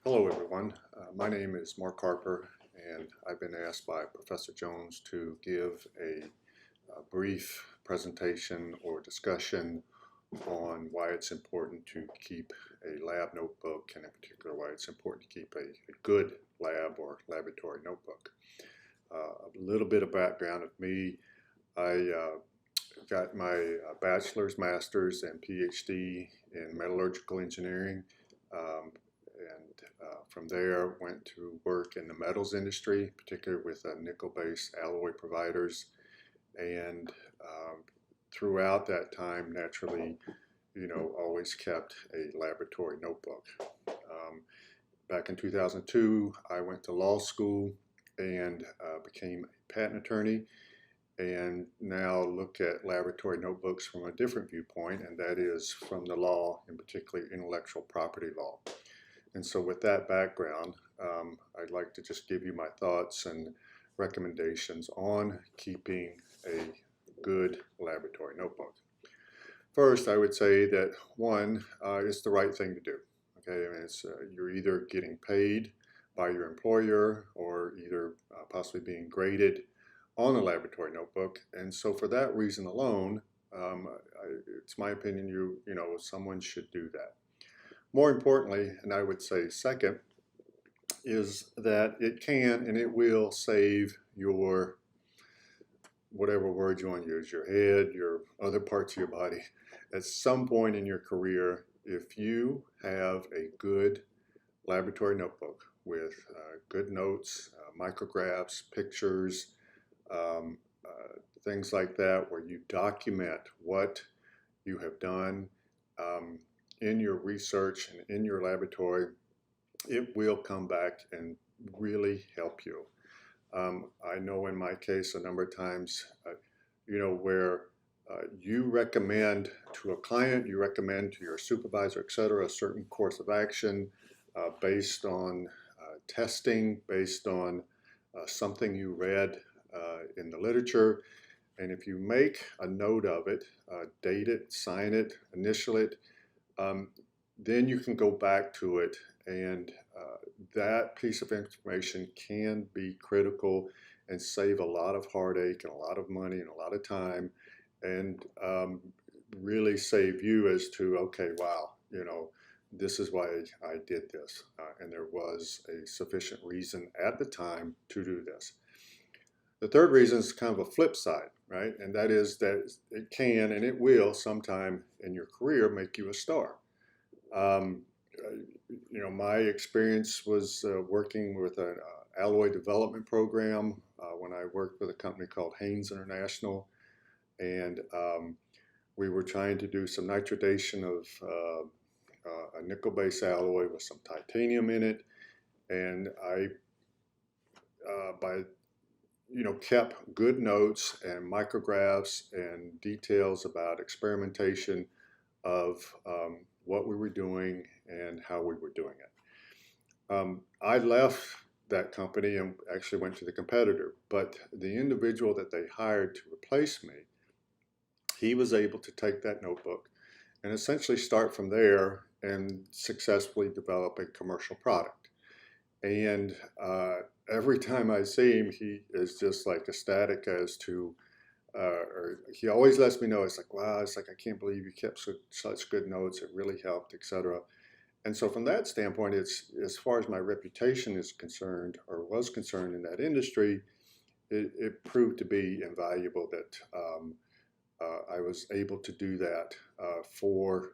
Hello everyone, my name is Mark Harper and I've been asked by Professor Jones to give a brief presentation or discussion on why it's important to keep a lab notebook, and in particular why it's important to keep a good lab or laboratory notebook. A little bit of background of me: I got my bachelor's, master's, and Ph.D. in metallurgical engineering. From there, went to work in the metals industry, particularly with nickel-based alloy providers. And throughout that time, naturally, always kept a laboratory notebook. Back in 2002, I went to law school and became a patent attorney, and now look at laboratory notebooks from a different viewpoint, and that is from the law, in particular intellectual property law. And so with that background, I'd like to just give you my thoughts and recommendations on keeping a good laboratory notebook. First, I would say that one, it's the right thing to do. Okay, I mean, you're either getting paid by your employer or either possibly being graded on a laboratory notebook. And so for that reason alone, it's my opinion, someone should do that. More importantly, and I would say second, is that it can and it will save your, whatever word you want to use, your head, your other parts of your body. At some point in your career, if you have a good laboratory notebook with good notes, micrographs, pictures, things like that, where you document what you have done in your research and in your laboratory, it will come back and really help you. I know in my case a number of times, where you recommend to a client, you recommend to your supervisor, et cetera, a certain course of action based on testing, based on something you read in the literature. And if you make a note of it, date it, sign it, initial it, then you can go back to it, and that piece of information can be critical and save a lot of heartache and a lot of money and a lot of time, and really save you as to, okay, wow, this is why I did this, and there was a sufficient reason at the time to do this. The third reason is kind of a flip side, right? And that is that it can and it will sometime in your career make you a star. My experience was working with an alloy development program when I worked with a company called Haynes International, and we were trying to do some nitridation of a nickel-based alloy with some titanium in it, and I, kept good notes and micrographs and details about experimentation of what we were doing and how we were doing it. I left that company and actually went to the competitor, but the individual that they hired to replace me, he was able to take that notebook and essentially start from there and successfully develop a commercial product. And every time I see him, he is just like ecstatic as to, or he always lets me know, it's like, wow, it's like, I can't believe you kept such good notes. It really helped, etc. And so from that standpoint, it's, as far as my reputation is concerned, or was concerned in that industry, it proved to be invaluable that I was able to do that for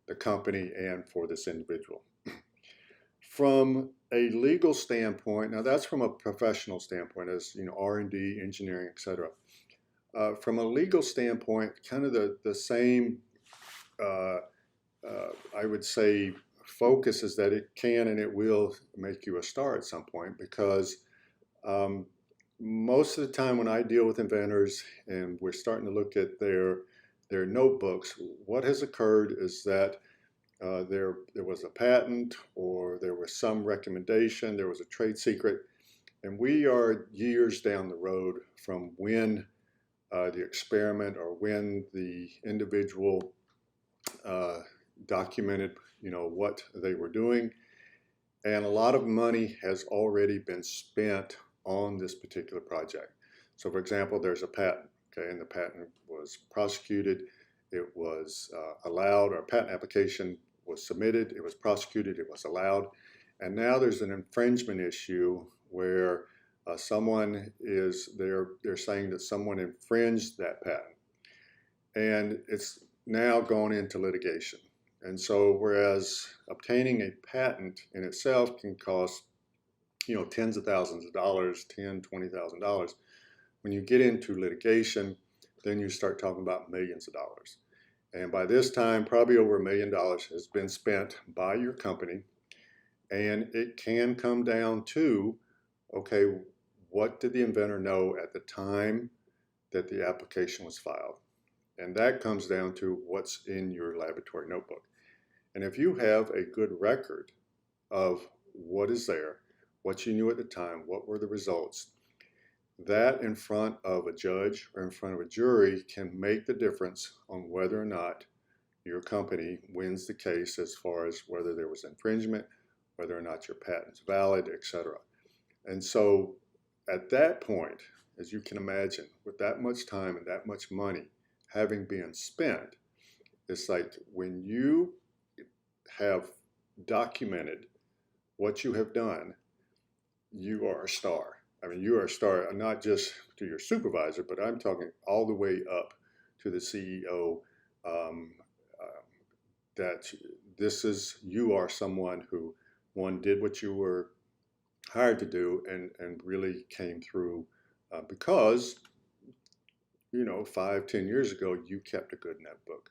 the company and for this individual. From a legal standpoint, now that's from a professional standpoint, as R&D, engineering, etc. From a legal standpoint, kind of the same, I would say, focus is that it can and it will make you a star at some point, because most of the time when I deal with inventors and we're starting to look at their notebooks, what has occurred is that there was a patent, or there was some recommendation, there was a trade secret, and we are years down the road from when the experiment or when the individual documented, what they were doing. And a lot of money has already been spent on this particular project. So for example, there's a patent, okay, and the patent was prosecuted, it was allowed, or a patent application was submitted, it was prosecuted, it was allowed, and now there's an infringement issue where they're saying that someone infringed that patent, and it's now gone into litigation. And so whereas obtaining a patent in itself can cost, tens of thousands of dollars, $10,000, $20,000, when you get into litigation, then you start talking about millions of dollars. And by this time, probably over $1 million has been spent by your company. And it can come down to, okay, what did the inventor know at the time that the application was filed? And that comes down to what's in your laboratory notebook. And if you have a good record of what is there, what you knew at the time, what were the results, that in front of a judge or in front of a jury can make the difference on whether or not your company wins the case as far as whether there was infringement, whether or not your patent's valid, etc. And so at that point, as you can imagine, with that much time and that much money having been spent, it's like when you have documented what you have done, you are a star. I mean, you are a star, not just to your supervisor, but I'm talking all the way up to the CEO. That you are someone who, one, did what you were hired to do and really came through because, 5, 10 years ago, you kept a good notebook.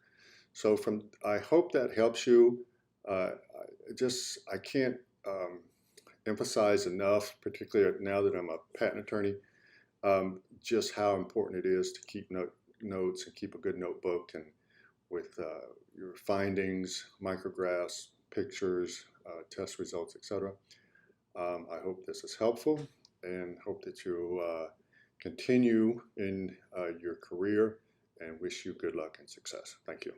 So I hope that helps you. I can't emphasize enough, particularly now that I'm a patent attorney, just how important it is to keep notes and keep a good notebook, and with your findings, micrographs, pictures, test results, etc. I hope this is helpful and hope that you continue in your career, and wish you good luck and success. Thank you.